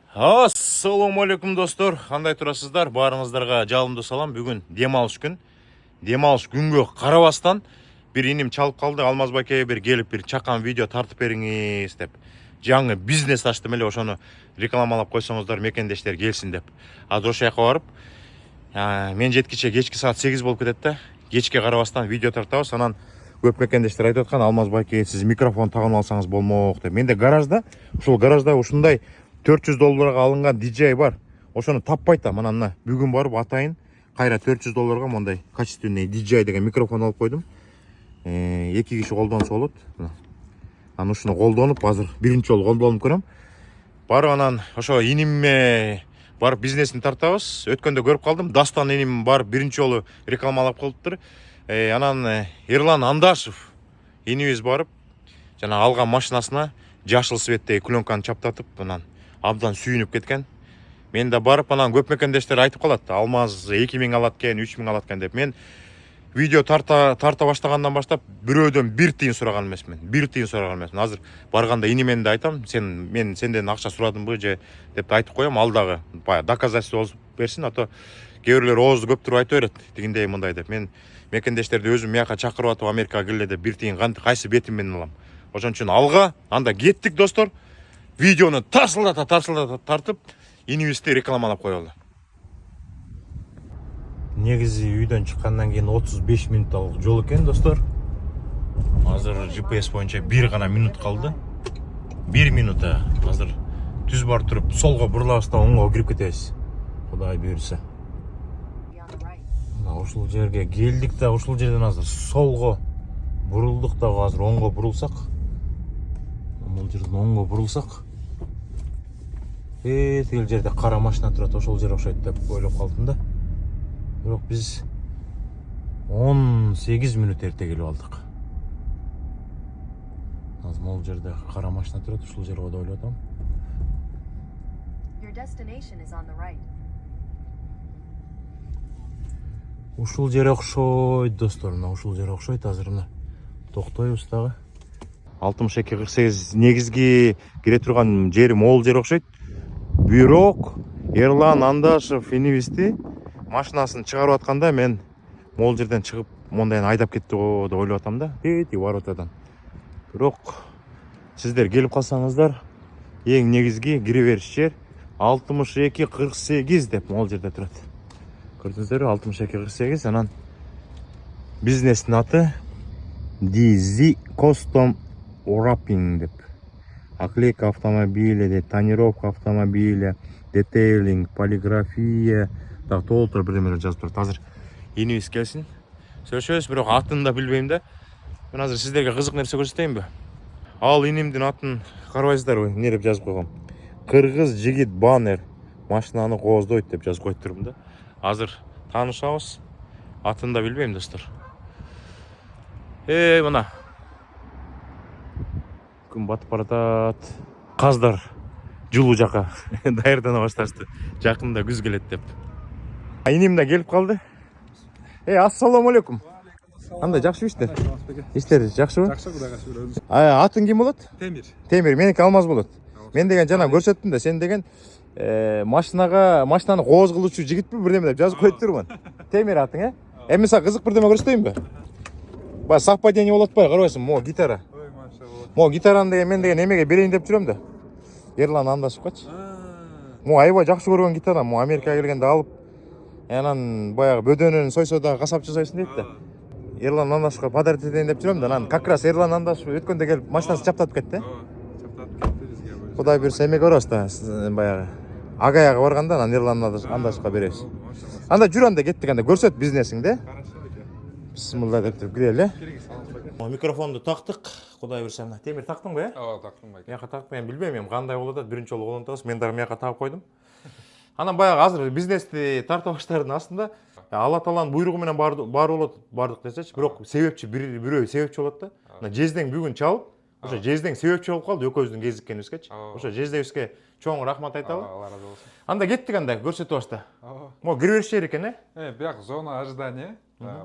Ассаламу алейкум достор, қандай тұрасыздар? Барыңыздарға жалынды салам. Бүгін демалыш күн. Демалыш күнге қарабастан бір инем чалып қалды. Алмаз бакеге бір келіп бір чаққан видео тартып беріңіз деп. Жаңы бизнес аштым еле, ошоны рекламалап қойсаңыздар мекендештер келсін деп. Азыр ошо жаққа барып, мен жеткенше кешкі саат 8 болып кетеді да. Кешке қарабастан видео тартабыз. Анан көп мекендештер айтып жатқан, Алмаз баке сіз микрофон тағып алсаңыз болмок деп. Менде гаражда, ушул гаражда ушундай $400 алынған DJI бар. Ошоны таппай атам. Мына бүгүн барып атайын. Кайра $400 мондай качественный DJI деген микрофон алып койдум. 2 киши колдонсо болот. Анан ушуну колдонуп, азыр биринчи жолу колдонуп көрөм. Барып анан ошо инимме барып бизнесин тартабыз. Өткөндө көрүп калдым. Дастан иним барып биринчи жолу рекламалап калыптыр. Анан Ерлан Андашев инибиз барып жана алган машинасына жашыл светтеги пленканы чаптатып, анан абдан сүйүнүп кеткен. Мен да барып, анан көп мекендештер айтып калат, Алмаз 2000 алат экен, 3000 алат экен деп. Мен видео тарта баштагандан баштап бирөөдөн 1 тиын сураган эмесмин. 1 тиын сураган эмесмин. Азыр барганда инимен да айтам, мен сенден акча сурадымбы же деп айтып коем, ал дагы баягы доказательство болуп берсин, а то кээ бирлер оозду көп туруп айта берет, тигиндей мындай деп. Мен мекендештерди өзүм мияка чакырып атып, Америкага келе деп 1 тиын кайсы бетим менен алам. Ошон үчүн алга, анда кеттик достор. Видеону тарсылдата тартып, инибизди рекламалап коелу. Негизи үйдөн чыккандан кийин 35 минутталык жол экен достор. Азыр GPS боюнча 1 гана минут калды. 1 минута. Азыр түз бар туруп, солго бурулабыз да оңго кирип кетебиз. Кудай буйрса. Мына ушул жерге келдик да, ушул жерден азыр солго бурулдук да, азыр оңго бурулсак. Бул жерден оңго бурулсак. Тигил жерде кара машина турат, ошол жер окшойт деп ойлоп калдым да. Бирок биз 18 минут эрте келип алдык. Азыр могул жерде кара машина турат, ушул жерге деп ойлоп атам. Ушул жер окшойт достор, мына ушул жер окшойт. Азыр мына токтойбуз дагы. 62-48 негизги кире турган жери могул жер окшойт. Бирок Ерлан Андашев инибизди машинасын чыгарып атканда мен могул жерден чыгып мондайын айдап кетти го деп ойлоп атам да. Воротадан. Бирок сиздер келип калсаңыздар, эң негизги кире бериш жер 62-48 деп могул жерде турат. Көрдүңүздөрбү? 62-48. Анан бизнестин аты DZ Custom Wrapping деп. Оклейка автомобиля, тонировка автомобиля, детейлинг, полиграфия, так толтур бирдемелер жазып турат. Азыр инибиз келсин. Сөйлөшөбүз, бирок атын да билбейм да. Мен азыр сиздерге кызык нерсе көрсөтөйүнбү? Ал инимдин атын карабайсыздарбы? Эмне деп жазып койгом? Кыргыз жигит баннер машинаны кооздойт деп жазып коюп турмун да. Азыр таанышабыз. Атын да билбейм достор. Мына күн батып баратат. Каздар жулуу жака даярдана башташты. Жакында күз келет деп. Иним да келип калды. Ассаламу алейкум. Андай жакшы иштер. Иштер жакшыбы? Жакшы, Кудайга шүгүр. Атың ким болот? Темир. Темир, меники Алмаз болот. Мен деген жана көрсөттүм да, сен деген машинаны кооз кылуучу жигитпи бирдеме деп жазып коюп турмун. Темир атың, Эми сага кызык бирдеме көрсөтөйүнбү? Баягы совпадение болот атпайбы, карабайсың, могу гитара. Ой, машалла. Могу гитараны деген мен деген эмеге берейин деп жүрөм да. Ерлан Андашевкачы. Могу аябай жакшы көргөн гитара, могу Америкага келгенде алып. Анан баягы бөдөнүн сойсо да касап жасайсың дейт да. Ерлан Андашевка подарить этейин деп жүрөм да. Анан как раз Ерлан Андашев өткөндө келип машинасын чаптатып кетти. Чаптатып кетти бизге. Кудай буйрса эме көрөбүз да, баягы Агаяга барганда анан Ерлан Андашевка беребиз. Анда жүр, анда кеттик, анда көрсөт бизнесиңди. Бисмилла деп туруп кирели. Микрофонду тактык. Кудай буйрса, мына Темир тактыңбы, Ооба, тактым байке. Мияка тактым, мен билбейм, эми кандай болот атат, биринчи жолу колдонуп. Мен дагы мияка тагып койдум. Анан баягы азыр бизнести тарта баштаардын астында Алла Тааланын буйругу менен баары болот, бардык десечи, бирок себепчи бирөө себепчи болот да. Мына Жездең бүгүн чалып, ошо Жездең себепчи болуп калды экөөбүздүн кезиккенибизгечи. Ошо Жездебизге чоң рахмат айталы. Алла разы болсун. Анда кеттик, анда көрсөтүп ашта. Могу кире бериш жери экен, Бияк зона ожидания.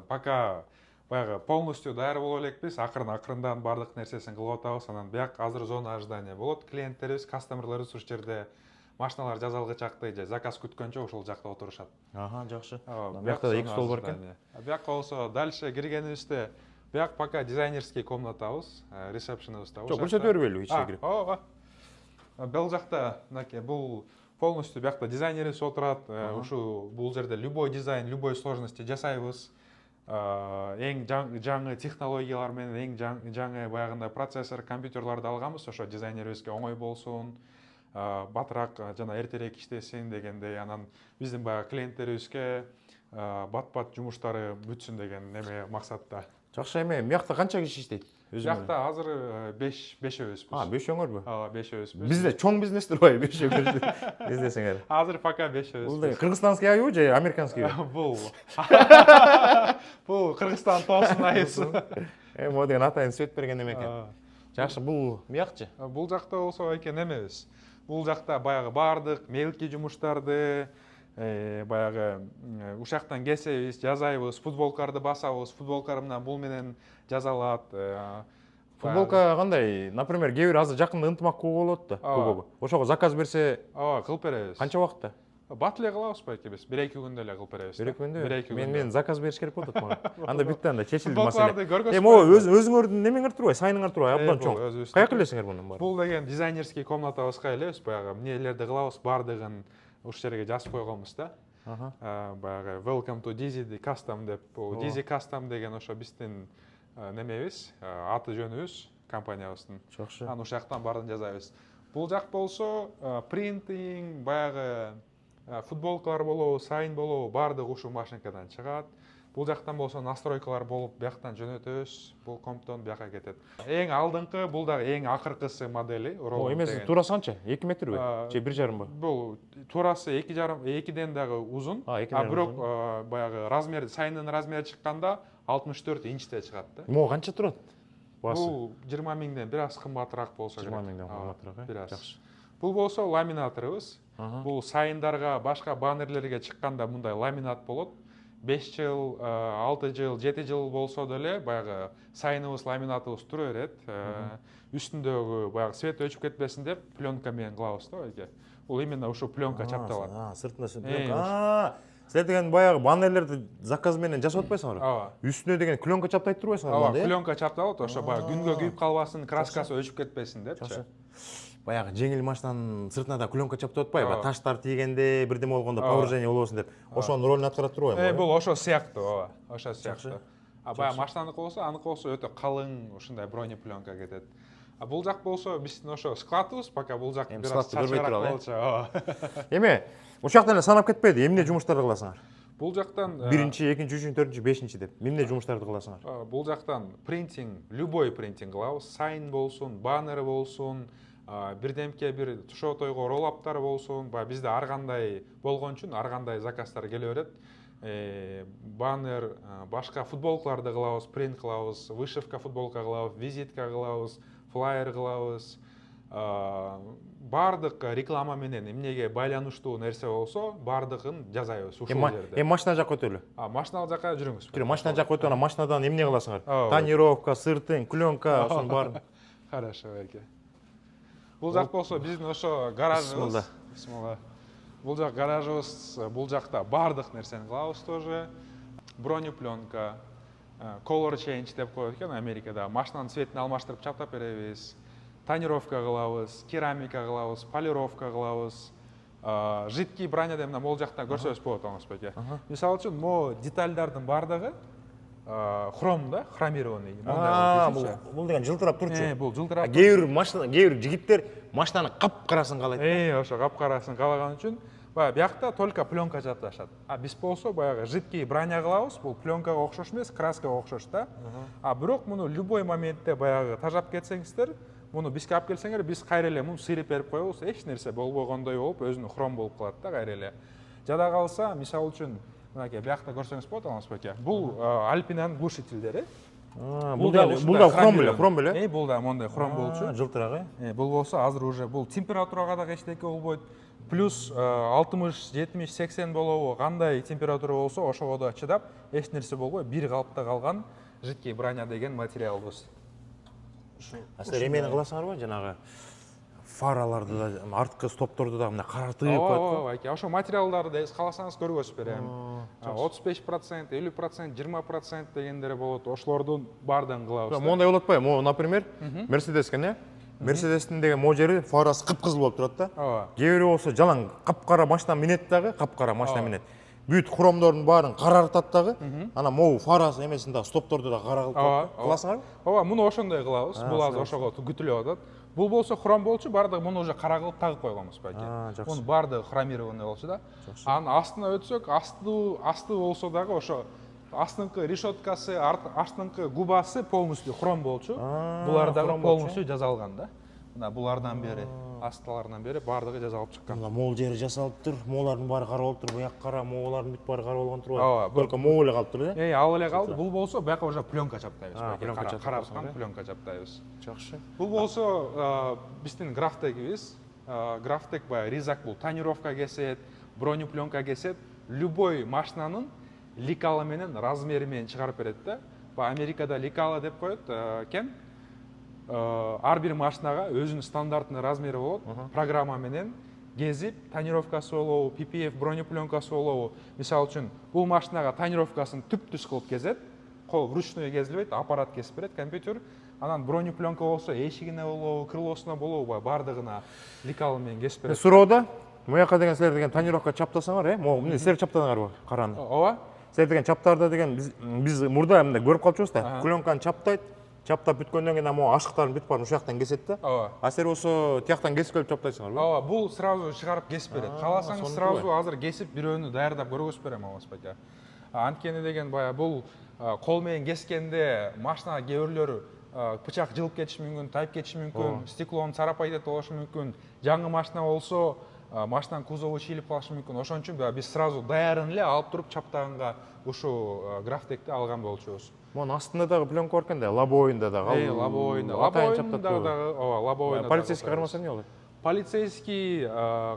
Пока баягы полностью даяр боло элекпиз, акырындан бардык нерсесин кылып атабыз. Анан бияк азыр зона ожидания болот. Клиенттерибиз, кастомерлерибиз ушул жерде машиналар жазалгы жакты же заказ күткөнчө ошол жакта отурушат. Аха, жакшы. Биякта да 2 стол бар экен. Биякка болсо дальше киргенибизде бияк пока дизайнерский комнатабыз, ресепшеныбызда. Жок, көрсөтө бербейлиби ичке кирип? Ооба. Бул жакта мынакей бул полностью биякта дизайнерибиз отурат. Ушу бул жерде любой дизайн, любой сложности жасайбыз. Эң жаңы технологиялар менен эң жаңы баягындай процессор, компьютерларды алганбыз, ошо дизайнерибизге оңой болсун, батыраак жана эртерээк иштесин дегендей, анан биздин баягы клиенттерибизге бат-бат жумуштары бүтсүн деген неме максатта. Жакшы эме, биякта канча киши иштейт? Биякта азыр 5-өбүзбүз. 5-өңөрбү? 5-өбүзбүз. Бизде чоң бизнестер бар, 5-өңөр. Издесеңер. Азыр пока 5-өбүз. Бул деген кыргызстанский айыбы же американский айыбы? Бул Кыргызстан тоосун айыбы. Могу деген атайын сөйт берген неме экен. Жакшы, бул биякчы? Бул жакта болсо экен эмебиз. Бул жакта баягы баардык мелкий жумуштарды, баягы ушактан келсебиз, жазайбыз, футболкаларды басабыз, футболкалар менен бул менен жазалат. Футболка кандай? Например, кээ бир азыр жакында ынтымак болот да, көбөгө. Ошого заказ берсе, кылып беребиз. канча убакытта? Бат эле кылабыз байке биз. 1-2 күндө эле кылып беребиз. 1-2 күндө? 1-2 күндө. Мен заказ бериш керек болот мага. Анда бүттү, анда чечилди маселе. Футболкаларды көргөзүп. Могу өзүңөрдүн немеңер турбайбы, сайныңар турбайбы? Абдан чоң. өзүбүз. Каяка элесиңер мунун баары? Бул деген дизайнерский комнатабызга элебиз, баягы эмнелерди кылабыз, баардыгын ушул жерге жазып койгонбуз да. Баягы Welcome to Dizzy Custom деп, бул Dizzy Custom деген ошо биздин немебиз, аты жөнүбүз компаниябыздын. Жакшы. Аны ушул жактан баарын жазабыз. Бул жак болсо принтинг, баягы футболкалар болобу, сайн болобу, баардыгы ушул машинкадан чыгат. Бул жактан болсо настройкалар болуп, бияктан жөнөтөбүз, бул комптон бияка кетет. Эң алдыңкы, бул дагы эң акыркысы модели. Эмеси турасы канча? 2 метрби? Же 1,5 ба? Бул турасы 2,5 дагы узун. Бирок баягы размер, сайнын размери чыкканда 64 инчте чыгат да. Могу канча турат? Бул 20 миңден бир аз кымбатыраак болсо керек. 20 миңден кымбатыраак, бир аз. жакшы. Бул болсо ламинаторубуз. Бул сайындарга, башка баннерлерге чыкканда мындай ламинат болот. 5 жыл, 6 жыл, 7 жыл болсо деле баягы сайыныбыз, ламинатыбыз тура берет. Үстүндөгү баягы свет өчүп кетпесин деп пленка менен кылабыз да байке. Бул именно ушул пленка чапталат. Сыртында пленка. Силер деген баягы баннерлерди заказ менен жасап атпайсыңарбы? Ооба. Үстүнө деген пленка чаптайт турбайсыңарбы? Ооба, пленка чапталат, ошо баягы күнгө күйүп калбасын, краскасы өчүп кетпесин депчи. Баягы жеңил машинанын сыртына да пленка чаптап атпайбы? Таштар тийгенде, бирдеме болгондо повреждение болбосун деп. Ошонун ролун аткарат турбайбы? Бул ошо сыяктуу, ооба. Ошо сыяктуу. Баягы машинаныкы болсо өтө калың ушундай бронепленка кетет. Бул жак болсо биздин ошо складыбыз, пока бул жак бир аз чачыраак болчу. Эме, ошол жактан эле санап кетпейди, эмне жумуштарды кыласыңар? Бул жактан 1-чи, 2-чи, 3-чү, 4-чү, 5-чи деп. Эмне жумуштарды кыласыңар? Бул жактан принтинг, любой принтинг кылабыз. Сайн болсун, баннер болсун, бирдемке бир тушоо тойго роллаптар болсун, бизде ар кандай болгон үчүн ар кандай заказдар келе берет. Баннер, башка футболкаларды кылабыз, принт кылабыз, вышивка футболка кылабыз, визитка кылабыз, флайер кылабыз. Баардык реклама менен эмнеге байланыштуу нерсе болсо, баардыгын жазайбыз ушул жерде. Машина жакка өтөлү. Машина жакка жүрүңүз. Машина жакка өтүп, машинадан эмне кыласыңар? Тонировка, сыртың, пленка, ошонун баарын. Хорошо, байке. Бул жак болсо биздин ошо гаражыбыз. Бисмилла. Бул жак гаражыбыз, бул жакта баардык нерсени кылабыз тоже. Бронепленка, color change деп коет экен Америкада. Машинанын цветин алмаштырып чаптап беребиз. Тонировка кылабыз, керамика кылабыз, полировка кылабыз. Жидкий броня деп могул жакта көрсөбүз болот оңуз байке. Мисалы үчүн, могу детальдардын баардыгы хром да, хромированный. Бул деген жылтырап турчу. Бул жылтырап. Кээ бир жигиттер машинанын капкарасын каалайт. Ошо капкарасын каалаган үчүн биякта только пленка чапташат. Биз болсо баягы жидкий броня кылабыз, бул пленкага окшош эмес, краскага окшош да. Бирок муну любой моментте баягы тажап кетсеңиздер, муну бизге алып келсеңер, биз кайра эле муну сыйрып берип коебуз, эч нерсе болбогондой болуп, өзүнүн хром болуп калат да кайра эле. Жада калса, мисалы үчүн, мынакей биякта көрсөңүз болот, Алмаз байке. Бул Alpina'нын глушительдери. Бул да хром беле? Бул да мондай хром болчу. Жылтырак, бул болсо азыр уже бул температурага да эчтеке болбойт. Плюс 60, 70, 80 болобу, кандай температура болсо ошого да чыдап, эч нерсе болбой, бир калыпта калган жидкий броня деген материалыбыз. Силер эмени кыласыңарбы? Жанагы фараларды да, артқы стопторду да мындай карартып ооба коет го. ооба айке ошо материалдарды эс кааласаңыз көргөзүп берем. 35%, 50%, 20% дегендер болот. Ошолордун баардыгын кылабыз. Мондай болот атпайбы? Могу, например, Мерседес экен, э? Мерседестин деген могу жери фарасы кыпкызыл болуп турат да. Ооба. Кээ бирөө болсо жалаң капкара машина минет дагы, капкара машина минет. Бүт хромдордун баарын карартат дагы. Анан могу фарасы эмесин дагы стопторду да кара кылып коет. Кыласыңарбы? Ооба, муну ошондой кылабыз. Бул азыр ошого күтүлүп атат. Бул болсо хром болчу, баардыгы муну уже кара кылып тагып койгонбуз байке. Муну баардыгы хромированный болчу да. Анын астына өтсөк, асты болсо дагы ошо астыңкы решеткасы, астыңкы губасы полностью хром болчу. Булар дагы полностью жасалган да. Мына булардан бери, астыларынан бери баардыгы жасалып чыккан. Могул жери жасалыптыр, могулардын баары кара болуптур, буяк кара, могулардын бүт баары кара болгон турбайбы? Ооба, Только могу эле калыптыр да? Ал эле калды. Бул болсо бияка уже пленка чаптайбыз. Караткан пленка чаптайбыз. Жакшы. Бул болсо биздин графтегибиз. Графтег баягы ризак бул тонировка кесет, бронепленка кесет. Любой машинанын лекалы менен, размери менен чыгарып берет да. Америкада лекалы деп коет экен. Ар бир машинага өзүнүн стандартный размери болот. Программа менен кезип, тонировкасы болобу, PPF бронепленкасы болобу. Мисалы үчүн, бул машинага тонировкасын түп-түз кылып кезет. Кол вручную кезилбейт, аппарат кесип берет, компьютер. Анан бронепленка болсо, эшигине болобу, крылосуна болобу, баардыгына лекалы менен кесип берет. Суроода муяка деген силер деген тонировка чаптасаңар, могу силер чаптадыңарбы караны? Ооба. Силер деген чаптарда деген биз мурда мындай көрүп калчубуз да. Пленканы чаптайт, чаптап бүткөндөн кийин могу ашыктарын бүт баарын ушул жактан кесет да. Ооба. А силер болсо тияктан кесип келип чаптайсыңарбы? Ооба, бул сразу чыгарып кесип берет. Кааласаңыз сразу азыр кесип бирөөнү даярдап көргөзүп берем албас байке. Анткени деген баягы бул кол менен кескенде машина кээ бирлөрү бычак жылып кетиши мүмкүн, тайып кетиши мүмкүн, стеклону царапать этип алышы мүмкүн. Жаңы машина болсо машинанын кузову чийилип калышы мүмкүн. Ошон үчүн биз сразу даярын эле алып туруп чаптаганга ушул графтекти алган болчубуз. Монун астында дагы пленка бар экен да, лобовойунда дагы. Лобовойунда. Лобовойунда дагы, ооба, лобовойунда. Полицейский кармаса эмне болот? Полицейский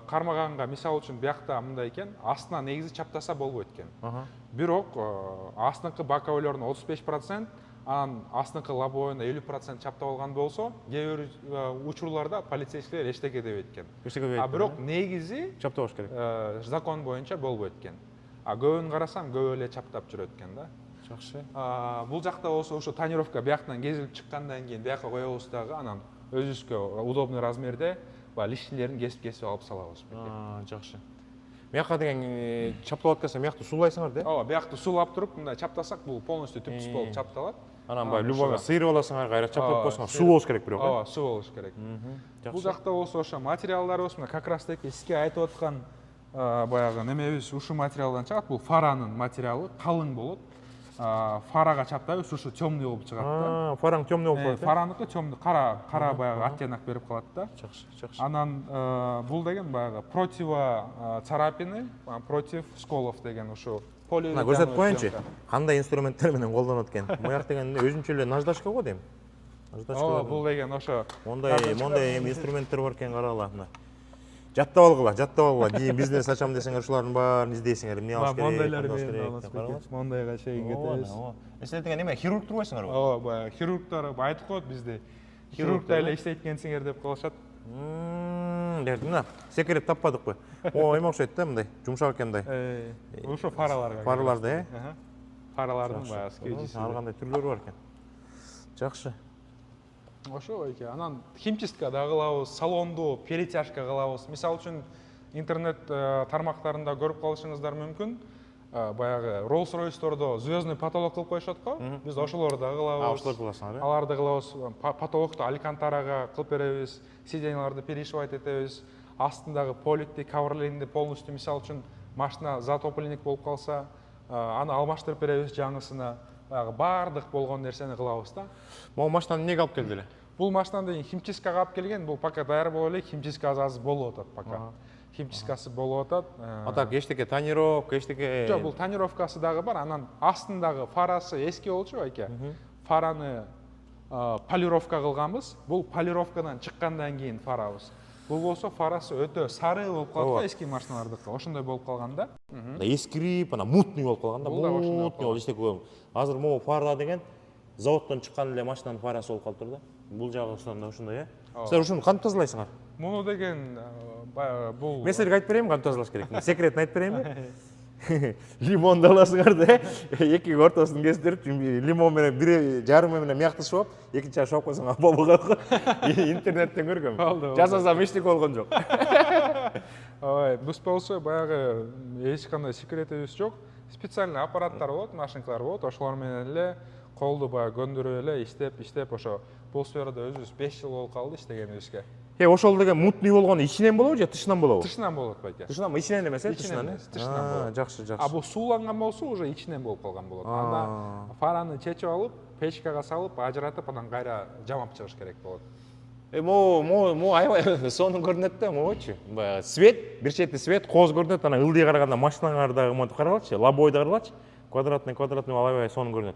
кармаганга мисалы үчүн биякта мындай экен, астына негизи чаптаса болбойт экен. Бирок астыңкы боковойлордун 35%, анан астыңкы лобовойуна 50% чаптап алган болсо, кээ бир учурларда полицейскийлер эчтеке дебейт экен. Бирок негизи чаптабаш керек. Закон боюнча болбойт экен. Көбүн карасам көп эле чаптап жүрөт экен да. Жакшы. Бул жакта болсо ошо тонировка бияктан кезилип чыккандан кийин бияка коебуз дагы, анан өзүбүзгө удобный размерде лишнилерин кесип алып салабыз. Жакшы. Мияка деген чапталып атканда миякты суулайсыңар да? Ооба, биякты суулап туруп, мындай чаптасак, бул полностью түп-түз болуп чапталат. Анан баягы любойго сыйрып аласыңар, кайра чаптап койсоңор. Суу болуш керек бирок. Ооба, суу болуш керек. Бул жакта болсо ошо материалдарыбыз мына как раз таки сизге айтып аткан баягы немебиз ушу материалдан чыгат. Бул фаранын материалы калың болот. Фарага чаптайбыз, ушу темный болуп чыгат да. Фараң темный болуп калат. Фараныкы темный, кара баягы оттенок берип калат да. Жакшы, жакшы. Анан бул деген баягы противо царапины, против сколов деген ушу Мына көрсөтүп коеюнчу, кандай инструменттер менен колдонот экен. Муяк деген өзүнчө эле наждачка го дейм. Ооба, бул деген ошо мондай инструменттер бар экен, карагыла мына. Жаттап алгыла. Кийин бизнес ачам десеңер ушулардын баарын издейсиңер. Эмне алыш керек? Мондайлар менен мондайга чейин кетебиз. Силер деген неме, хирург турбайсыңарбы? Ооба, баягы хирургтар айтып коет бизди. Хирургда эле иштейт экенсиңер деп калышат. Мына секрет таппадыкпы? Эме окшойт да, мындай, жумшак экен мындай. Ошо фараларга. Фараларды, Фаралардын баягы скетчиси. Ар кандай түрлөрү бар экен. Жакшы. Ошо эке. Анан химчистка да кылабыз, салонду перетяжка кылабыз. Мисалы үчүн интернет тармактарында көрүп калышыңыздар мүмкүн. Баягы Rolls-Royce'тордо звездный потолок кылып коюшат го. Биз ошолорду да кылабыз. Ошолорду кыласыңар, Аларды кылабыз. Потолокту алькантарага кылып беребиз. Сиденьяларды перешивать этебиз. Астындагы политти, каверлинди полностью мисалы үчүн машина затопленник болуп калса, аны алмаштырып беребиз жаңысына. Баягы баардык болгон нерсени кылабыз да. Могу машинаны эмнеге алып келди эле? Бул машинаны деген химчисткага алып келген, бул пока даяр боло элек, химчистка азыр болуп атат пока. Химчисткасы болуп атат. А так эчтеке тонировка, эчтеке. Жок, бул тонировкасы дагы бар. Анан астындагы фарасы эски болчу байке. Фараны полировка кылганбыз. Бул полировкадан чыккандан кийин фарабыз. Бул болсо фарасы өтө сары болуп калат, эски машиналардыкы. Ошондой болуп калган да. Эскирип, ана мутный болуп калган да. Мутный болуп эчтеке. Азыр могу фара деген заводдон чыккан эле машинанын фарасы болуп калыптыр да. Бул жагы ошондой, Силер ушуну кантип тазалайсыңар? Муну деген бул Мен сіздерге айтып берейін, қаны тазалаш керек. Секретін айтып берейін бе? Лимонды аласыңар да, екі ортасын кестіріп, лимон менен бири жарым менен мияқты шуап, екінші шуап қойсаң апа болған. Интернеттен көргем. Жасасам ештеңе болған жоқ. Біз болса баягы ешқандай секретибиз жок. Специальный аппараттар болот, машинкалар болот. Ошолор менен эле колду баягы көндүрүп эле иштеп ошо бул сферада өзүбүз 5 жыл болуп калды иштегенибизге. Ошол деген мутный болгону ичинен болобу же тышынан болобу? Тышынан болот байке. Тышынан, ичинен эмес, тышынан. Тышынан болот. Жакшы. А бул сууланган болсо уже ичинен болуп калган болот. Анда фараны чечип алып, печкага салып, ажыратып, анан кайра жамап чыгыш керек болот. Мо аябай сонун көрүнөт да, могучу. Баягы свет, бир чети свет, кооз көрүнөт, анан ылдый караганда машинаңарды монтип карагылачы, лобойду карагылачы. Квадратный аябай сонун көрүнөт.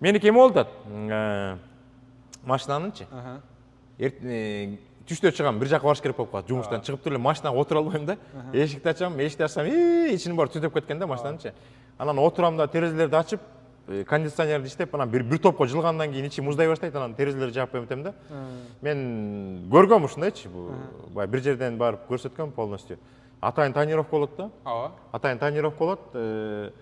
Меники эме болуп атат. Машинанынчы. Түштө чыгам, бир жака барыш керек болуп калат. Жумуштан чыгып туруп эле машинага отура албайм да. Эшикти ачам, ичинин баары түтөп кеткен да машинанынчы. Анан отурам да, терезелерди ачып, кондиционерди иштеп, анан бир топко жылгандан кийин ичи муздай баштайт, анан терезелерди жаап коем да. Мен көргөм ушундайчы, баягы бир жерден барып көрсөткөм полностью. Атайын тонировка болот да. Ооба. Атайын тонировка болот.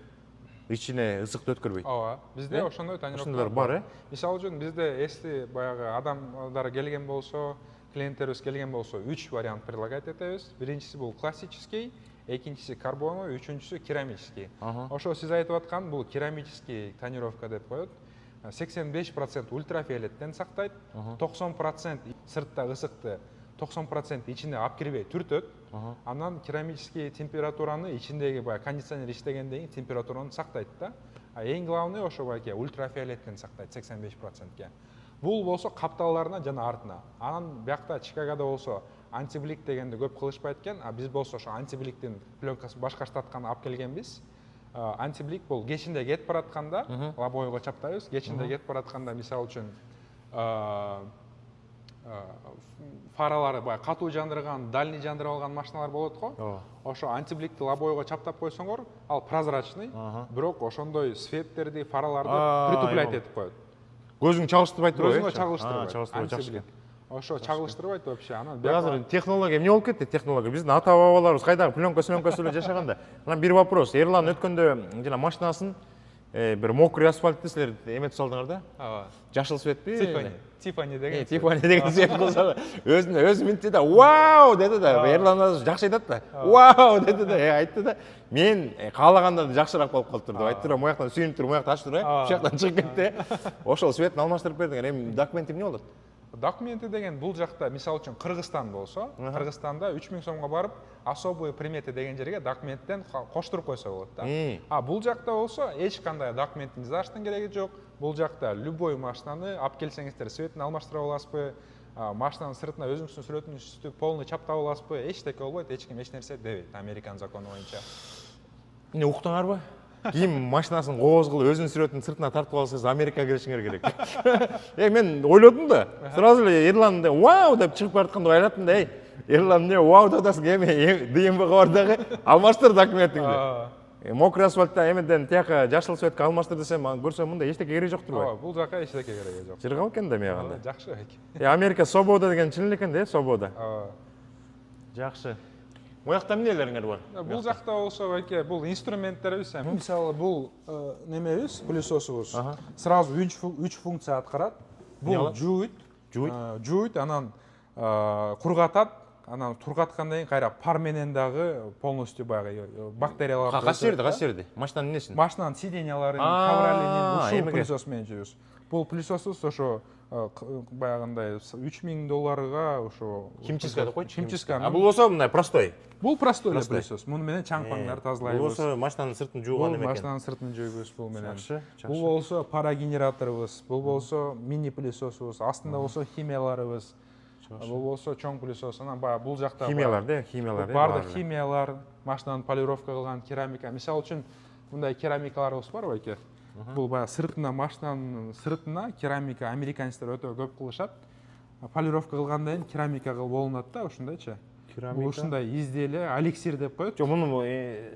Ичине ысыкты өткөрбөйт. Ооба. Бизде ошондой тонировкалар бар, Мисалы үчүн бизде если баягы адамдар келген болсо, клиенттерибиз келген болсо 3 вариант предлагать этебиз. Биринчиси бул классический, экинчиси карбоновый, үчүнчүсү керамический. Ошо сиз айтып аткан бул керамический тонировка деп коет. 85% ультрафиолеттен сактайт, 90% сыртта ысыкты, 90% ичине алып кирбей түртөт. Анан керамический температураны ичиндеги баягы кондиционер иштегенден кийин температураны сактайт да. Эң главный ошо байке ультрафиолеттен сактайт 85%ке. Бул болсо капталларына жана артына. Анан биякта Чикагода болсо антиблик дегенди көп кылышпайт экен, а биз болсо ошо антибликтин пленкасын башка штаттан алып келгенбиз. Антиблик бул кечинде кетип баратканда лобойго чаптайбыз. Кечинде кетип баратканда мисалы үчүн фаралары баягы катуу жандырган, дальний жандырып алган машиналар болот го. Ошо антибликти лобойго чаптап койсоңор, ал прозрачный, бирок ошондой светтерди, фараларды притуплять этип коет. Көзүң чагылыштырбай турбайбы? Көзүңө чагылыштырбайт. Антиблик. Ошо чагылыштырбайт вообще. Анан азыр технология эмне болуп кетти? Технология. Биздин ата-бабаларыбыз кайдагы пленка эле жашаганда. Анан бир вопрос. Эрлан өткөндө жана машинасын бир мокрый асфальтты силер эметип салдыңар да? Ооба. Жашыл светпи? Тифани деген. Тифани деген свет кылса, өзү минтти да, "Вау!" деди да. Эрлан жакшы айтат да. "Вау!" деди да, айтты да. Мен каалагандан жакшыраак болуп калыптыр деп айтты да. Мояктан сүйүнүп туруп, моякты ачып туруп, бу жактан чыгып кетти. Ошол светтин алмаштырып бердиңер. Эми документи эмне болот? Документи деген бул жакта, мисалы үчүн Кыргызстан болсо, Кыргызстанда 3000 сомго барып, особые приметы деген жерге документтен коштуруп койсо болот да. А бул жакта болсо эч кандай документтин издаштын кереги жок. Бул жакта любой машинаны алып келсеңиздер, светин алмаштыра аласызбы, машинанын сыртына өзүңүздүн сүрөтүңүздү полный чаптап аласызбы, эчтеке болбойт, эч ким эч нерсе дебейт Американ закону боюнча. Эмне уктуңарбы? Ким машинасын кооз кылып өзүнүн сүрөтүн сыртына тартып алсаңыз Америкага киришиңер керек. Мен ойлодум да. Сразу эле Эрлан "Вау!" деп чыгып баратканда ойлоттум да, Эрлан эмне "Вау" деп атасың, эми ДМБга бар дагы алмаштыр документиңди. Мокрый асфальтта эмеден тияка жашыл светке алмаштыр десем, көрсөм мында эчтеке кереги жок турбайбы? Ооба, бул жака эчтеке кереги жок. Жыргал экен да мяганда. Жакшы экен. Америка свобода деген чын эле экен да, свобода. Ооба. Жакшы. Моякта эмнелериңер бар? Бул жакта болсо байке, бул инструменттерибиз, мисалы бул немебиз, пылесосубуз. Сразу 3 функция аткарат. Бул жууйт, анан кургатат, анан тургаткандан кийин кайра пар менен дагы полностью баягы бактерияларды. Кайсы жерде? Машинанын эмнесин? Машинанын сиденьяларын, ковролинин ушул пылесос менен жуубуз. Бул пылесосубуз ошо баягындай $3000 ошо химчистка деп койчу. Химчистка. А бул болсо мындай простой. Бул простой пылесос. Муну менен чаң-паңдарды тазалайбыз. Бул болсо машинанын сыртын жууган экен. Бул машинанын сыртын жууйбуз бул менен. Жакшы. Бул болсо парагенераторубуз, бул болсо мини пылесосубуз, астында болсо химияларыбыз. Бул болсо чоң пылесос. Анан баягы бул жакта химиялар да, химиялар. Бардык химиялар, машинаны полировка кылган керамика. Мисалы үчүн мындай керамикаларыбыз бар байке. Бул баягы сыртына, машинанын сыртына керамика американецтер өтө көп кылышат. Полировка кылгандан кийин керамика кылып болунат да, ушундайчы. Бул ушундай изделие, эликсир деп коет. Жок, муну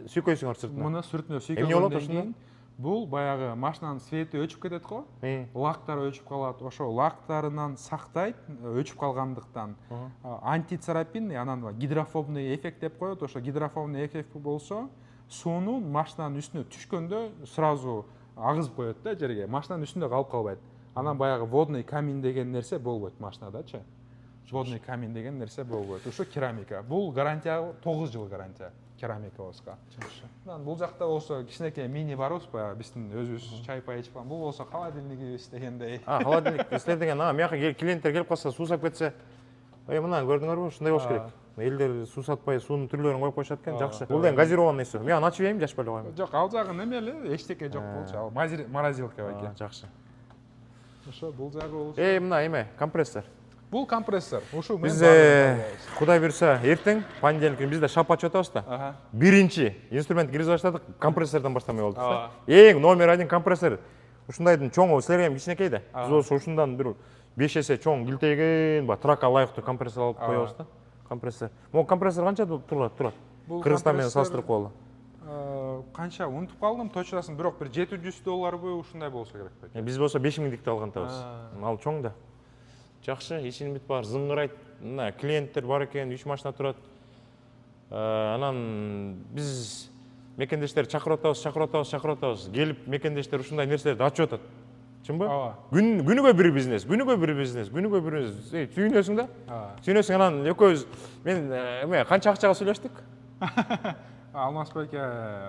сүйкөйсүңөр сыртына. Муну сыртына сүйкөгөндөн кийин Бул баягы машинанын свети өчүп кетет го. Лактар өчүп калат. Ошо лактарынан сактайт, өчүп калгандыктан. Антицарапинный, анан гидрофобный эффект деп коет. Ошо гидрофобный эффект болсо, суунун машинанын үстүнө түшкөндө сразу агызып коет да жерге. Машинанын үстүндө калып калбайт. Анан баягы водный камин деген нерсе болбойт машинадачы. Водный камин деген нерсе болбойт. Ошо керамика. Бул гарантия 9 жыл гарантия керамика болсо. Бул жакта болсо кичинекей мини барбыз баягы биздин өзүбүз чай пай ичип калган. Бул болсо холодильнигибиз дегендей. Холодильник истер деген, мияка клиенттер келип калса, суусап кетсе, мына көрдүңөрбү, ушундай болуш керек. Элдер суу сатпай, суунун түрлөрүн коюп коюшат экен, жакшы. Бул деген газированный суу. Мен аны ачып ийим, жашпай эле коем. Жок, ал жагы неме эле, эчтеке жок болчу. Ал морозилка байке. Жакшы. Ошо бул жагы болсо. Мына эме, компрессор. Бул компрессор. Ушу Биз Кудай буйрса, эртең понедельник күнү бизде шап ачып атабыз да. Биринчи инструмент киргизип баштадык, компрессордон баштамай болдук да. Эң номер 1 компрессор. Ушундайдын чоңу силерге эми кичинекей да. Биз болсо ушундан бир 5 эсе чоң килтейген, тракка ылайыктуу компрессор алып коебуз да. Компрессор. Могу компрессор канча турат? Кыргызстан менен салыштырып коелу. Канча унутуп калдым, точносын, бирок бир $700 ушундай болсо керек байке. Биз болсо 5000дикти алгантабыз. Ал чоң да. Жакшы, ишенбит бар, зыңгырайт. Мына клиенттер бар экен, 3 машина турат. Анан биз мекендештерди чакырып атабыз. Келип мекендештер ушундай нерселерди ачып атат. Чынбы? Күнүгө бир бизнес. Сүйүнөсүң да? Сүйүнөсүң, анан экөөбүз мен канча акчага сүйлөштүк? Алмаз байке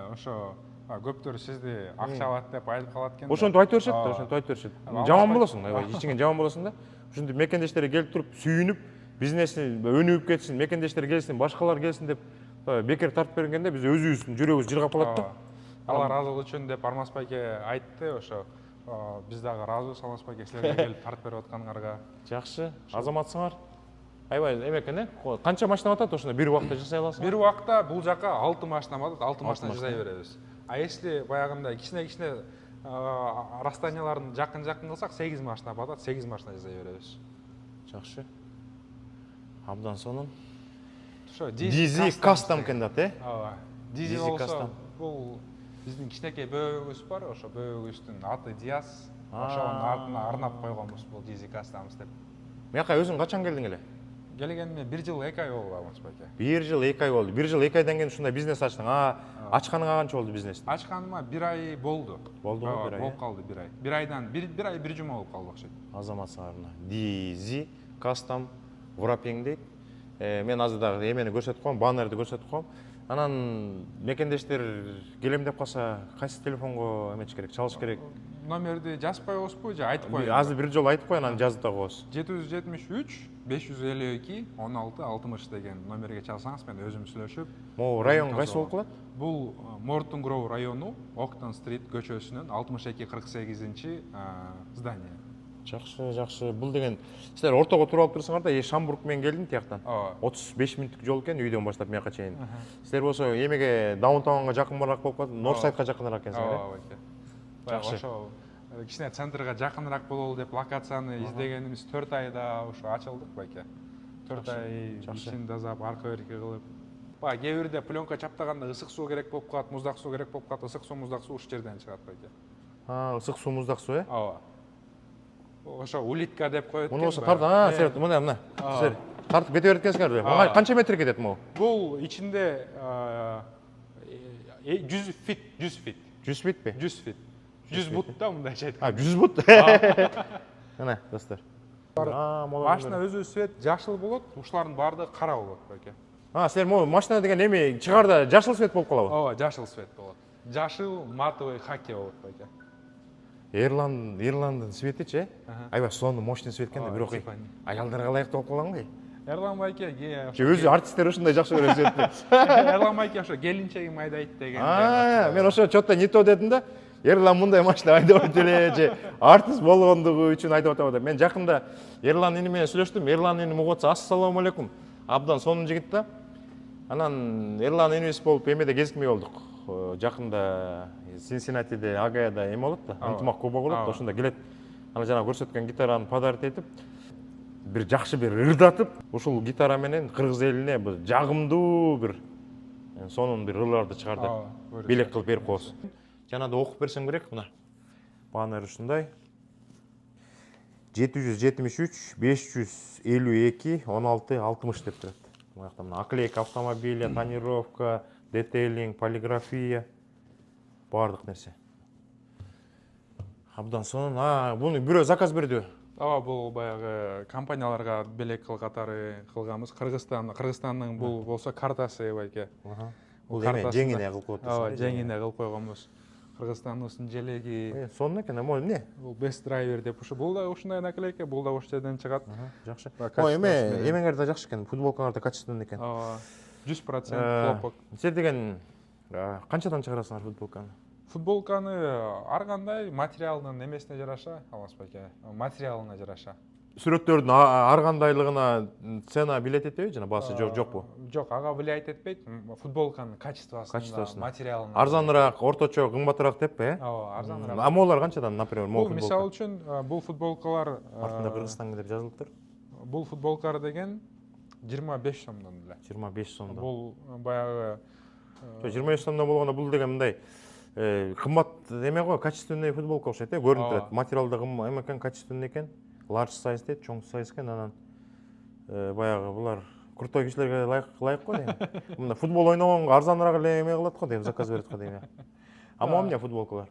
ошо көптөр сизди акча алат деп айтып калат экен. Ошентип айтып беришет. Жаман болосуң, ичиңен жаман болосуң да. Ушинтип мекендештери келип туруп, сүйүнүп, бизнеси өнүгүп кетсин, мекендештер келсин, башкалар келсин деп бекер тартып бергенде биз өзүбүздүн жүрөгүбүз жыргап калат да. Алла ыраазылык үчүн деп Алмаз байке айтты, ошо биз дагы ыраазыбыз Алмаз байке силерге келип тартып берип атканыңарга. Жакшы, азаматсыңар. Аябай эме экен, канча машина атат ошондо бир убакта жасай аласың? Бир убакта бул жака 6 машина атат, 6 машина жасай беребиз. А если баягындай кичине расстоянияларын жакын кылсак 8 машина батат, 8 машина жасай беребиз. Жакшы. Абдан сонун. Ошо Дизи кастом экен да, Ооба. Дизи болсо бул биздин кичинекей бөөбүз бар, ошо бөөбүздүн аты Диаз. Ошонун атына арнап койгонбуз бул Дизи кастомс деп. Мияка өзүң качан келдиң эле? Келгениме 1 жыл 2 ай болду Алмаз байке. 1 жыл 2 ай болду. 1 жыл 2 айдан кийин ушундай бизнес ачтың. Ачканыңа канча болду бизнес? Ачканыма 1 ай болду. Болдуңбу 1 ай? Болуп калды 1 ай. 1 айдан 1 ай 1 жума болуп калды окшойт. Азаматсыңар мына. Дизи кастом Врапинг дейт. Мен азыр дагы эмени көрсөтүп коем, баннерди көрсөтүп коем. Анан мекендештер келем деп калса, кайсы телефонго эметиш керек, чалыш керек? Номерди жазып коебузбу же айтып коеюн? Азыр бир жолу айтып кой, анан жазып да коебуз. 773 552 16 60 деген номерге чалсаңыз мен өзүм сүйлөшүп. Могу район кайсы болуп калат? Бул Мортон Гроу району, Октон стрит көчөсүнөн 62-48 здание. Жакшы. Бул деген силер ортого туруп алып турсуңар да, Шамбург менен келдим тияктан. 35 мүнөттүк жол экен үйдөн баштап мияка чейин. Силер болсо эмеге даунтаунга жакыныраак болуп калат, Норсайдка жакыныраак экенсиңер. Ооба байке. Жакшы. Ошо кичине центрга жакыныраак бололу деп локацияны издегенибиз 4 айда ошо ачылдык байке. 4 ай ичин дазап, арка берки кылып. Кээ бирде пленка чаптаганда ысык суу керек болуп калат, муздак суу керек болуп калат, ысык суу, муздак суу ушул жерден чыгат байке. Ысык суу, муздак суу, Ооба. Ошо улитка деп коет экен. Муну болсо силер мына. Силер тартып кете берет экенсиңер. Канча метр кетет могу? Бул ичинде 100 фит. 100 фитпи? 100 фит. 100 бут да мындайча айтканда. 100 бут? Мына достор. Машина өзү свет жашыл болот, ушулардын баардыгы кара болот байке. Силер могу машина деген эми чыгаарда жашыл свет болуп калабы? Ооба, жашыл свет болот. Жашыл матовый хаки болот байке. Ирландын светичи, аябай сонун мощный свет экен да, бирок аялдарга ылайыктуу болуп калган Эрлан байке өзү артисттер ушундай жакшы көрөт светти. Эрлан байке ошо келинчегим айдайт деген. Мен ошо чотто не то дедим да. Эрлан мындай машина айдап эле же артист болгондугу үчүн айдап атабы деп. Мен жакында Эрлан ини менен сүйлөштүм. Эрлан иним угуп атса, ассаламу алейкум. Абдан сонун жигит да. Анан Эрлан инибиз болуп эмеде кезикмей болдук. Жакында Синсинатиде, Агаяда эме болот да, ынтымак кубок болот, ошондо келет. Ана жана көрсөткөн гитараны подарок этип, бир жакшы бир ырдатып, ушул гитара менен кыргыз элине бир жагымдуу бир сонун бир ырларды чыгарды. Белек кылып берип коебуз. жана да окуп берсем керек. Мына баннер ушундай. 773 552 16 60 деп турат. Мына жакта мына оклейка автомобиля, тонировка, детейлинг, полиграфия, бардык нерсе. Абдан сонун. Буну бирөө заказ берди. ооба бул баягы компанияларга белек катары кылганбыз. Кыргызстандын бул болсо картасы байке. Бул эме жеңине кылып коет. ооба жеңине кылып койгонбуз. Кыргызстандын желеги. Сонун экен, эмне? Бул best driver деп ушу. Бул да ушундай наклейка, бул да ошол жерден чыгат. Жакшы. Эмеңер да жакшы экен, футболкаңар да качественный экен. Ооба. 100% хлопок. Сен деген канчадан чыгарасыңар футболканы? Футболканы ар кандай материалдын эмесине жараша, Алмаз байке. Материалына жараша. Сүрөттөрдүн ар кандайлыгына цена билет этеби жана баасы жокпу? Жок, ага влиять этпейт. Футболканын качествосуна, материалына. Арзаныраак, орточо, кымбатыраак деппи? Ооба, арзаныраак. Могулар канчадан, например, Бул мисалы үчүн бул футболкалар артында Кыргызстан деп жазылыптыр. Бул футболкалар деген 25 сомдон эле. 25 сомдон. Бул баягы 25 сомдон болгондо бул деген мындай кымбат эме го, качественный футболка окшойт, көрүнүп турат. Материал да эме экен, качественный экен. Large size дейт, чоң size экен, анан баягы булар крутой кишилерге лайык го дейм. Мына футбол ойногонго арзаныраак эле эме кылат го дейм, заказ берет го дейм. Эмне футболкалар?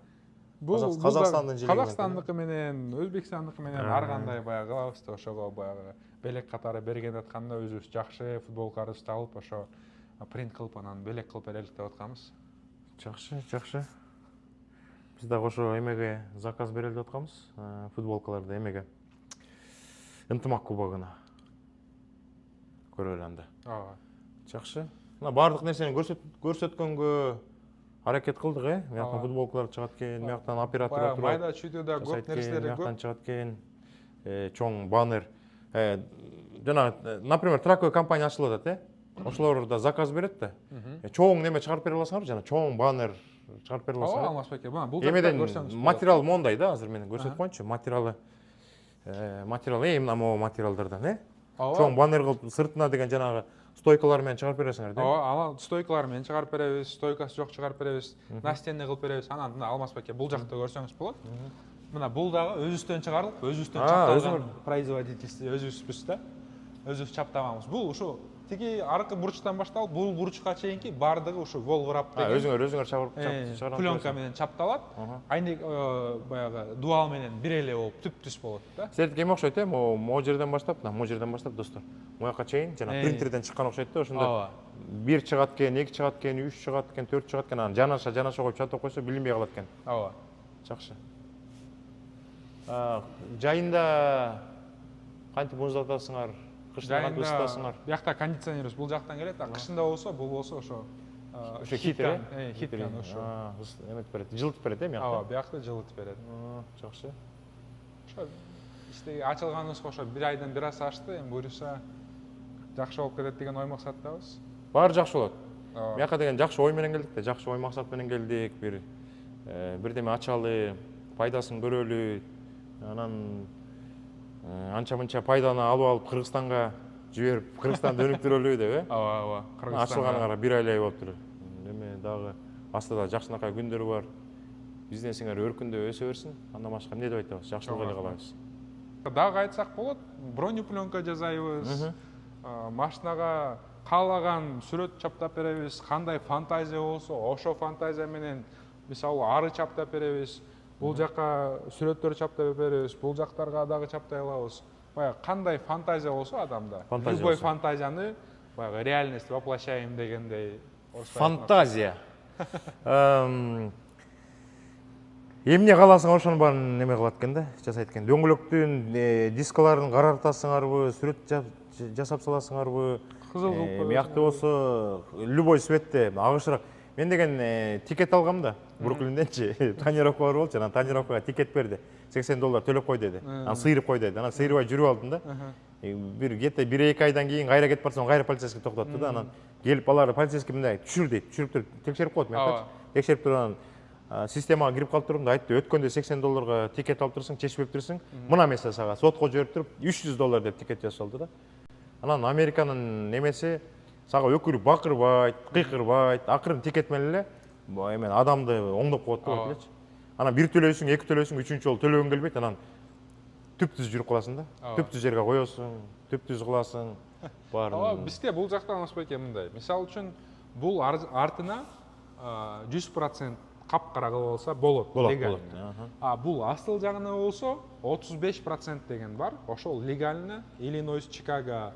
бул Казакстандын желеги. Казакстандыкы менен, Өзбекстандыкы менен ар кандай баягы кылабыз да, ошого баягы белек катары берген атканда өзүбүз жакшы футболкаларды табып, ошо принт кылып анан белек кылып берелик деп атканбыз. Жакшы. Биз дагы ошо эмеге заказ берели деп атканбыз, футболкаларды эмеге. Ынтымак кубогуна. Көрөлү анда. Ооба. Жакшы. Мына бардык нерсени көрсөткөнгө аракет кылдык, Мияктан футболкалар чыгат экен, мияктан оператор турат. Майда чүйдө да көп нерселер көп. Мияктан чыгат экен. Чоң баннер. Жана, например, траковый компания ачылып атат, ошолор да заказ берет да. Чоң неме чыгарып бере аласыңарбы, жана чоң баннер чыгарып бере аласыңар. Алмаз байке, бул Эмеден көрсөңүз. материал мондай да, азыр мен көрсөтүп коеюнчу. Материал мына могу материалдардан, чоң баннер кылып сыртына деген жанагы стойкалар менен чыгарып бересиңер да. Ооба, ала стойкалар менен чыгарып беребиз, стойкасы жок чыгарып беребиз, настенный кылып беребиз. Анан мына Алмаз байке, бул жакта көрсөңүз болот. Мына бул дагы өзүбүздөн чыгарылып, өзүбүздөн чапталган производительство өзүбүзбүз да. Өзүбүз чаптаганбыз. Бул ушу тиги аркы бурчтан башталып, бул бурчка чейинки бардыгы ушу волврап деген. Өзүңөр чыгарып пленка менен чапталат. Айны баягы дуал менен бир эле болуп түп-түз болот да. Силердики эме окшойт, могу жерден баштап, могу жерден баштап достор. Мояка чейин жана принтерден чыккан окшойт да, ошондо 1 чыгат экен, 2 чыгат экен, 3 чыгат экен, 4 чыгат экен, анан жанаша коюп чатып койсо билинбей калат экен. Ооба. Жакшы. Жайында кантип муздатасыңар? Кышында кантип ысытасыңар? Биякта кондиционерибиз бул жактан келет, кышында болсо, бул болсо ошо хиттер, хиттен ошо. Эметип берет, жылытып берет, биякта. Ооба, биякта жылытып берет. Жакшы. Ошо иштеги ачылганыбызга ошо 1 айдан бир аз ашты, эми буюрса жакшы болуп кетет деген ой максаттабыз. Баары жакшы болот. Бияка деген жакшы ой менен келдик да, жакшы ой максат менен келдик, бирдеме ачалы, пайдасын көрөлү, анан анча мынча пайданы алып Кыргызстанга жиберип, Кыргызстанды өнүктүрөлү деп, Ооба, Кыргызстанга. Ачылганыңарга 1 айлай болуптур. Эме дагы астыда жакшынакай күндөр бар. Бизнесиңер өркүндөп өсө берсин. Андан башка эмне деп айтабыз? Жакшылык эле каалайбыз. Дагы айтсак болот, бронепленка жасайбыз. Машинага каалаган сүрөт чаптап беребиз. Кандай фантазия болсо, ошо фантазия менен мисалы ары чаптап беребиз. Бул жака сүрөттөр чаптап беребиз. Бул жактарга дагы чаптай алабыз. Баягы кандай фантазия болсо адамда, любой фантазияны баягы реальность воплощаем дегендей. Фантазия. Эмне кааласаң ошонун баарын неме кылат экен да, жасайт экен. Дөңгөлөктүн дискаларын карартасыңарбы, сүрөт жасап саласыңарбы? Кызыл кылып Мыякты болсо любой цветте, агышыраак. Мен деген тикет алгам да, Бруклинденчи, тонировка бар болчу, анан тонировкага тикет берди. $80 төлөп кой деди. Анан сыйрып кой деди. Анан сыйрыбай жүрүп алдым да. Бир где-то 1-2 айдан кийин кайра кетип барсам, кайра полицейский токтотту да. Анан келип аларды полицейский мындай түшүр дейт. Түшүрүп туруп текшерип коет мыякта. Текшерип туруп анан системага кирип калып турдум да, айтты, өткөндө $80 тикет алып турсуң, чечип бериптирсиң. Мына эмесе сага сотко жиберип туруп $300 деп тикет жазып салды да. Анан Американын немеси сага өкүлүп бакырбайт, кыйкырбайт, акырын тикет менен эле эмен адамды оңдоп коет да элечи. Анан бир төлөйсүң, эки төлөйсүң, үчүнчү жолу төлөгүң келбейт, анан түп-түз жүрүп каласың да. Түп-түз жерге коесуң, түп-түз кыласың. Баарын. Бизде бул жакта Алмазбек мындай. Мисалы үчүн бул артына 100% капкара кылып алса болот, легально. Бул астыл жагына болсо 35% деген бар. Ошол легально. Иллинойс, Чикаго,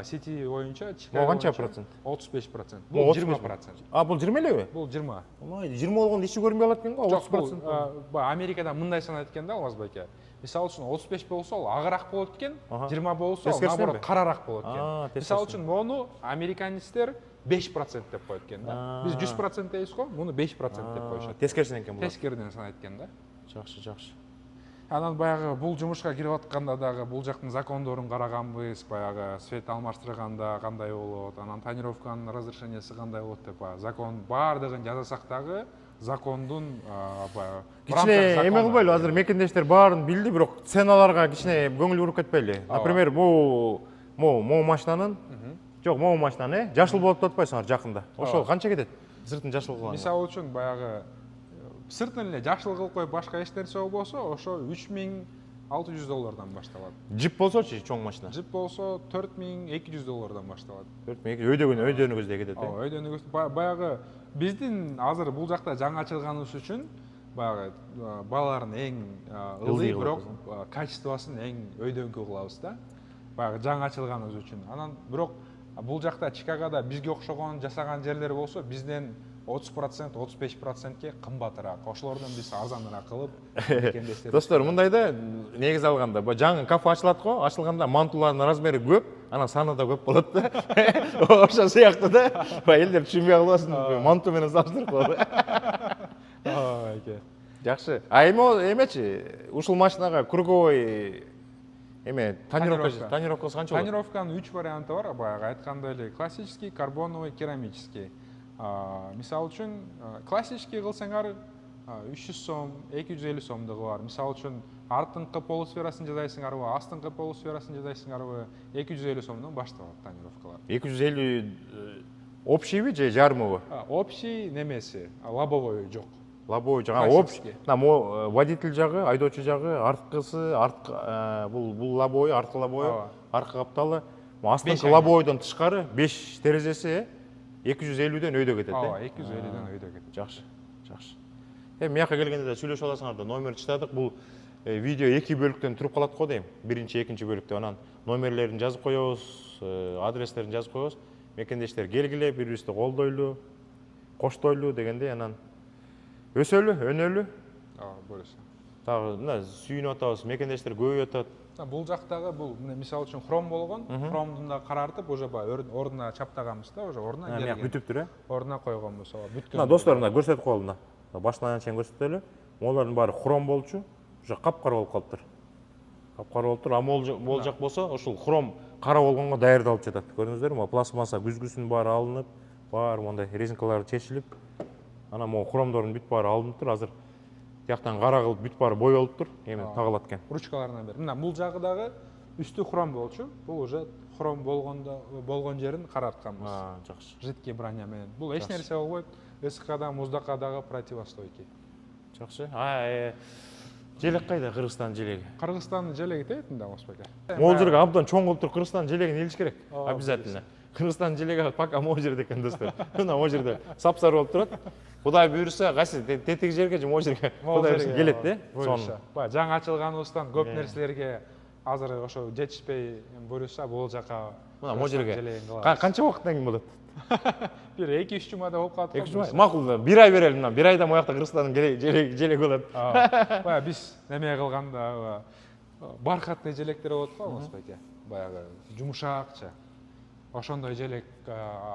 Сити боюнча Чикаго. Канча процент? 35%. Бул 20%. Бул 20 элеби? Бул 20. Ой, 20 болгондо иши көрүнбөй калат экен го, 30%. Америкада мындай санайт экен да, Алмазбек. Мисалы үчүн 35 болсо ал агыраак болот экен, 20 болсо ал наоборот карараак болот экен. Мисалы үчүн мону американецтер 5% деп коет экен да. Биз 100% дейбиз го, муну 5% деп коюшат. Тескерисинен экен бул. Тескериден санайт экен да. Жакшы, жакшы. Анан баягы бул жумушка кирип атканда дагы бул жактын закондорун караганбыз, баягы свет алмаштырганда кандай болот, анан тонировканын разрешениясы кандай болот деп закон баардыгын жасасак дагы закондун баягы кичине эме кылбайлы, азыр мекендештер баарын билди, бирок ценаларга кичине көңүл буруп кетпейли. Например, могу машинанын жок, могу машинаны жашыл болуп атпайсыңар жакында. Ошол канча кетет? Сыртын жашыл кылганда. Мисалы үчүн баягы сыртын эле жашыл кылып коюп башка эч нерсе болбосо, ошо $3600 башталат. Джип болсочу, чоң машина. Джип болсо $4200 башталат. 4000 өйдөнүгүздө кетет. Өйдөнүгүз баягы биздин азыр бул жакта жаңы ачылганыбыз үчүн баягы бааларын эң ылдый, бирок качествосын эң өйдөнкү кылабыз да. Баягы жаңы ачылганыбыз үчүн. Анан бирок бул жакта Чикагода бизге окшогон жасаган жерлер болсо бизден 30%, 35%ке кымбатыраак. Ошолордон биз арзаныраак кылып мекендештер. Достор, мындай да негиз алганда, жаңы кафе ачылат го, ачылганда мантулардын размери көп, анан саны да көп болот да. Ошол сыяктуу да. Элдер түшүнбөй калбасын, манту менен салыштырып коелу. Жакшы. Эмечи, ушул машинага круговой тонировкасы канча болот? Тонировканын 3 варианты бар, баягы айткандай эле классический, карбоновый, керамический. Мисалы үчүн классический кылсаңар 300 сом, 250 сомдугу бар. Мисалы үчүн артыңкы полусферасын жасайсыңарбы, астыңкы полусферасын жасайсыңарбы, 250 сомдон башталат тонировкалар. 250 общийби же жарымыбы? Общий немеси, лобовой жок. Лобовой жагы общий. Водитель жагы, айдоочу жагы, арткысы, бул лобовой, арткы лобовой, аркы капталы. Астыңкы лобовойдон тышкары 5 терезеси 250ден өйдө кетет. 250ден өйдө кетет. Жакшы, жакшы. Мияка келгенде да сүйлөшүп аласыңар да, номер чытадык. Бул видео 2 бөлүктөн туруп калат го дейм. Биринчи, экинчи бөлүктө анан номерлерин жазып коебуз, адрестерин жазып коебуз. Мекендештер келгиле, бири-бирибизди колдойлу, коштойлу дегендей, анан өсөлү, өнөлү. Буюрса. Дагы мына сүйүнүп атабыз, мекендештер көбөйүп атат. Бул жактагы бул мисалы үчүн хром болгон, хромдун да карартып, уже ордуна чаптаганбыз да, уже ордуна келген. Бүтүптүр, Ордуна койгонбуз, бүткөн. Мына достор, мына көрсөтүп коелу. Башынан чейин көрсөтөлү. Олардын баары хром болчу, уже капкара болуп калыптыр. Капкара болуп тур, могул жак болсо, ошол хром кара болгонго даярдалып жатат. Көрдүңүздөрбү? Пластмасса күзгүсүнүн баары алынып, баары мондай резинкалары чечилип, анан могу хромдордун бүт баары алынып тур. Азыр тияктан кара кылып бүт баары боелуп тур, эми тагылат экен. Ручкаларынан бери. Мына бул жагы дагы үстү хром болчу. Бул уже хром болгон жерин карартканбыз. Жакшы. Жидкий броня менен. Бул эч нерсе болбойт. СКда, муздакка дагы противостойкий. Жакшы. Желек кайда, Кыргызстандын желеги? Кыргызстандын желеги тетинде да, Алмазбек. Могул жерге абдан чоң болуп тур, Кыргызстандын желегин илиш керек. Обязательно. Кыргызстандын желеги пока могул жерде экен достор. Мына могул жерде сапсар болуп турат. Кудай буйруса, кайсы тетиги жерге же могул жерге Кудай буйруса келет да. Буйруса. Жаңы ачылганыбыздан көп нерселерге азыр ошо жетишпей буйруса, бул жака мына могул жерге канча убакыттан кийин болот? Бир 2-3 жумада болуп калат. 2 жума. Макул, 1 ай берели, мына 1 айда моякта Кыргызстандын желеги болот. Баягы биз неме кылганда бархатный желектер болот го, Алмазбек. Баягы жумшакча. Ошондой желек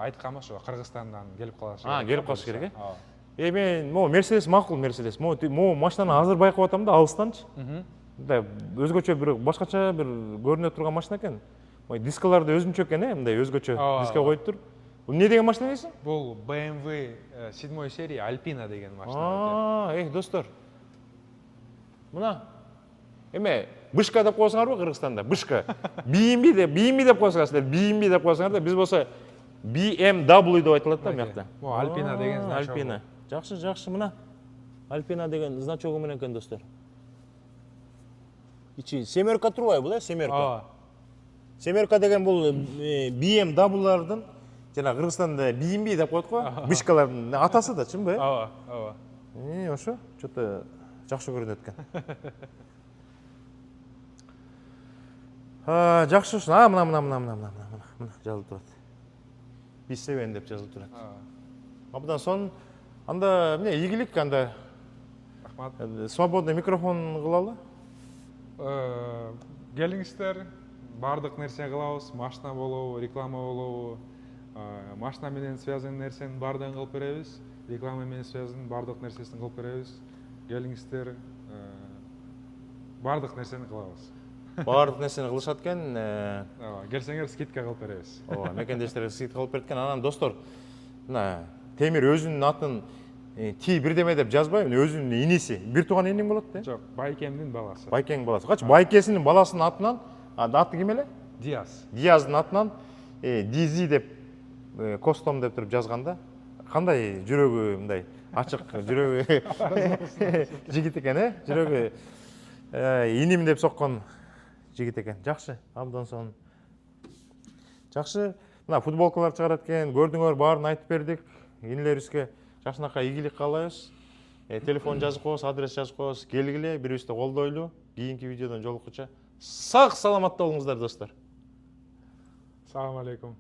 айтканбыз, ошо Кыргызстандан келип калышы керек. Келип калышы керек, э? Мен могу Мерседес макул, Мерседес. Могу машинаны азыр байкап атам да, алыстанчы. Мындай өзгөчө бир башкача бир көрүнө турган машина экен. Дискаларды өзүнчө экен, мындай өзгөчө диске коюп тур. Бул эмне деген машина дейсиң? Бул BMW 7 серия Alpina деген машина экен. Достор. Мына эме бышка деп коесуңарбы Кыргызстанда? Бышка. BMW деп коесуңар, силер BMW деп коесуңар да, биз болсо BMW деп айтылады да мыякта. О, Альпина деген значок. Альпина. Жақсы, мына. Альпина деген значогы менен екен достар. Ичи семерка турбайбы бул, семерка. Ооба. Семерка деген бул BMW-лардын жана Кыргызстанда BMB деп коет го, вышкалардын атасы да, чынбы? Ооба. Ошо, что-то жакшы көрүнөт экен. Жакшы ушун. Мына жазылып турат. B7 деп жазылып турат. Абдан сон анда эмне ийгилик анда Рахмат. свободный микрофон кылалы. Келиңиздер, бардык нерсе кылабыз, машина болобу, реклама болобу, машина менен связан нерсенин бардыгын кылып беребиз, реклама менен связан бардык нерсесин кылып беребиз. Келиңиздер, бардык нерсени кылабыз. Бардык нерсени кылышат экен. Келсеңер скидка кылып беребиз. Ооба, мекендештерге скидка кылып берет экен. Анан достор, мына Темир өзүнүн атын Ти бирдеме деп жазбай, өзүнүн иниси, бир тууган иниң болот да? Жок, Байкемдин баласы. Байкеңдин баласы. Качы Байкесинин баласынын атынан, аты ким эле? Диас. Диаздын атынан Дизи деп Костом деп туруп жазганда, кандай жүрөгү мындай ачык жүрөгү жигит экен, жүрөгү иним деп соккон жигит экен. Жакшы, абдан сон. Жакшы, мына футболкалар чыгарат экен, көрдүңөр, баарын айтып бердик. Инилерибизге жакшынакай ийгилик каалайбыз. Телефон жазып коебуз, адрес жазып коебуз. Келгиле, бирибизди колдойлу. Кийинки видеодон жолуккуча сак саламатта болуңуздар достор. Салам алейкум.